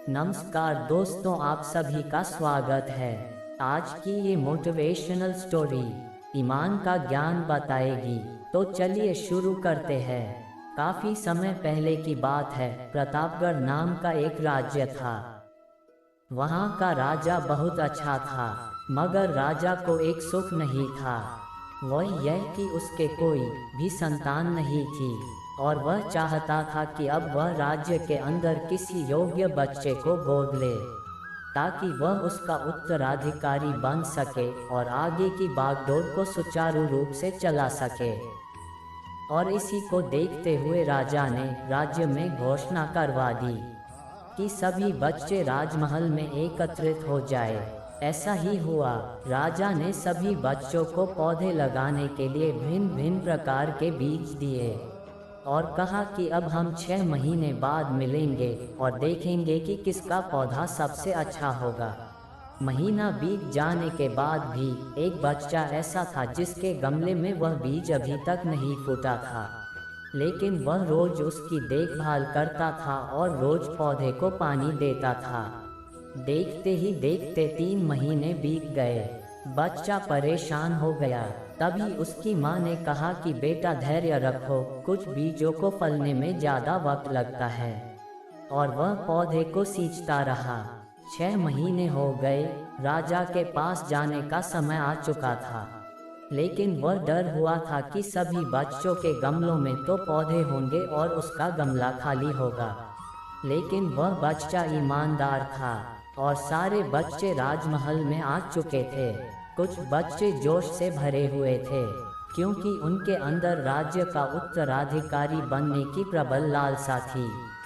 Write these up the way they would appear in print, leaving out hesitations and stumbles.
नमस्कार दोस्तों, आप सभी का स्वागत है। आज की ये मोटिवेशनल स्टोरी ईमान का ज्ञान बताएगी। तो चलिए शुरू करते हैं। काफी समय पहले की बात है। प्रतापगढ़ नाम का एक राज्य था। वहाँ का राजा बहुत अच्छा था, मगर राजा को एक सुख नहीं था। वह यह कि उसके कोई भी संतान नहीं थी और वह चाहता था कि अब वह राज्य के अंदर किसी योग्य बच्चे को गोद ले, ताकि वह उसका उत्तराधिकारी बन सके और आगे की बागडोर को सुचारू रूप से चला सके। और इसी को देखते हुए राजा ने राज्य में घोषणा करवा दी कि सभी बच्चे राजमहल में एकत्रित हो जाए। ऐसा ही हुआ। राजा ने सभी बच्चों को पौधे लगाने के लिए भिन्न भिन्न प्रकार के बीज दिए और कहा कि अब हम 6 महीने बाद मिलेंगे और देखेंगे कि किसका पौधा सबसे अच्छा होगा। महीना बीत जाने के बाद भी एक बच्चा ऐसा था जिसके गमले में वह बीज अभी तक नहीं फूटा था, लेकिन वह रोज उसकी देखभाल करता था और रोज पौधे को पानी देता था। देखते ही देखते 3 महीने बीत गए। बच्चा परेशान हो गया। तभी उसकी माँ ने कहा कि बेटा धैर्य रखो, कुछ बीजों को फलने में ज़्यादा वक्त लगता है। और वह पौधे को सींचता रहा। 6 महीने हो गए। राजा के पास जाने का समय आ चुका था, लेकिन वह डर हुआ था कि सभी बच्चों के गमलों में तो पौधे होंगे और उसका गमला खाली होगा। लेकिन वह बच्चा ईमानदार था और सारे बच्चे राजमहल में आ चुके थे। कुछ बच्चे जोश से भरे हुए थे, क्योंकि उनके अंदर राज्य का उत्तराधिकारी बनने की प्रबल लालसा थी।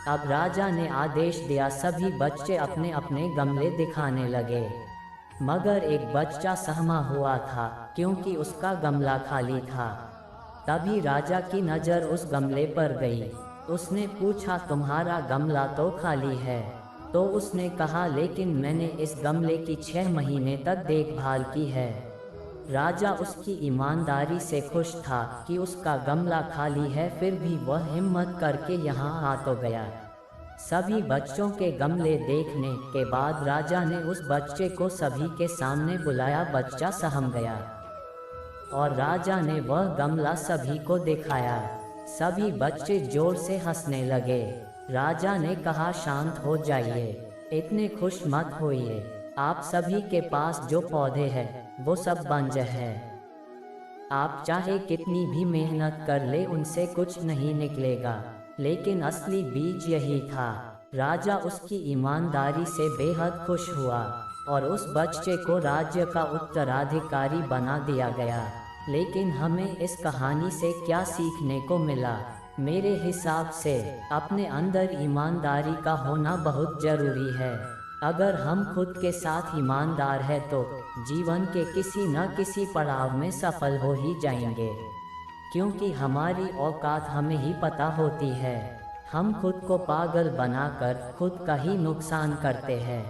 अब राजा ने आदेश दिया, सभी बच्चे अपने अपने गमले दिखाने लगे। मगर एक बच्चा सहमा हुआ था, क्योंकि उसका गमला खाली था। तभी राजा की नज़र उस गमले पर गई। उसने पूछा, तुम्हारा गमला तो खाली है। तो उसने कहा, लेकिन मैंने इस गमले की 6 महीने तक देखभाल की है। राजा उसकी ईमानदारी से खुश था कि उसका गमला खाली है, फिर भी वह हिम्मत करके यहाँ आ तो गया। सभी बच्चों के गमले देखने के बाद राजा ने उस बच्चे को सभी के सामने बुलाया। बच्चा सहम गया और राजा ने वह गमला सभी को दिखाया। सभी बच्चे जोर से हंसने लगे। राजा ने कहा, शांत हो जाइए, इतने खुश मत होइए। आप सभी के पास जो पौधे हैं वो सब बंजर है। आप चाहे कितनी भी मेहनत कर ले, उनसे कुछ नहीं निकलेगा। लेकिन असली बीज यही था। राजा उसकी ईमानदारी से बेहद खुश हुआ और उस बच्चे को राज्य का उत्तराधिकारी बना दिया गया। लेकिन हमें इस कहानी से क्या सीखने को मिला? मेरे हिसाब से अपने अंदर ईमानदारी का होना बहुत जरूरी है। अगर हम खुद के साथ ईमानदार हैं तो जीवन के किसी न किसी पड़ाव में सफल हो ही जाएंगे, क्योंकि हमारी औकात हमें ही पता होती है। हम खुद को पागल बनाकर खुद का ही नुकसान करते हैं।